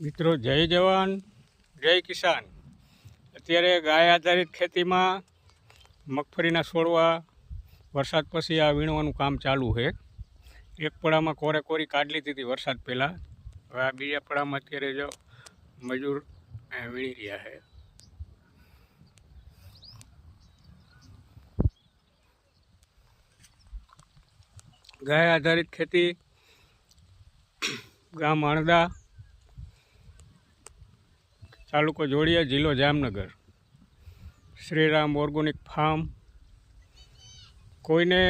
મિત્રો જય જવાન જય કિસાન। અત્યારે ગાય આધારિત ખેતીમાં મગફળીના છોડવા વરસાદ પછી આ વીણવાનું કામ ચાલુ છે। એક પડામાં કોરે કોરી કાઢી લીધી હતી વરસાદ પહેલાં, હવે આ બીજા પડામાં અત્યારે જો મજૂર વીણી રહ્યા છે। ગાય આધારિત ખેતી ગામ અણદા, તાલુકો જોડિયા, જિલ્લો જામનગર। Shriram organic farm. કોઈને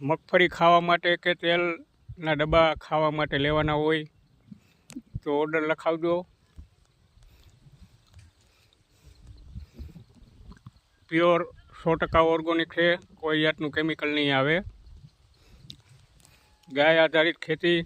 મગફળી ખાવા માટે કે તેલના ડબ્બા ખાવા માટે લેવાના હોય તો ઓર્ડર લખાવજો। પ્યોર 100% ઓર્ગેનિક છે, કોઈ જાતનું કેમિકલ નહીં આવે। ગાય આધારિત ખેતી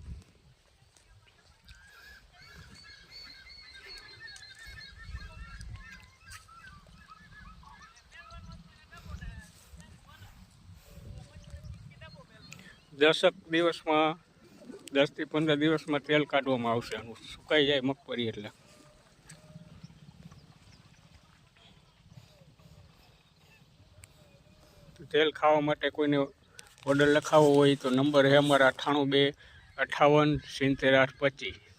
દિવસમાં 10 થી 15 દિવસમાં તેલ કાઢવામાં આવશે। આનું સુકાઈ જાય મગફળી એટલે તેલ ખાવા માટે કોઈને ઓર્ડર લખાવવો હોય તો નંબર છે અમારા 98 2 58 70 8 25।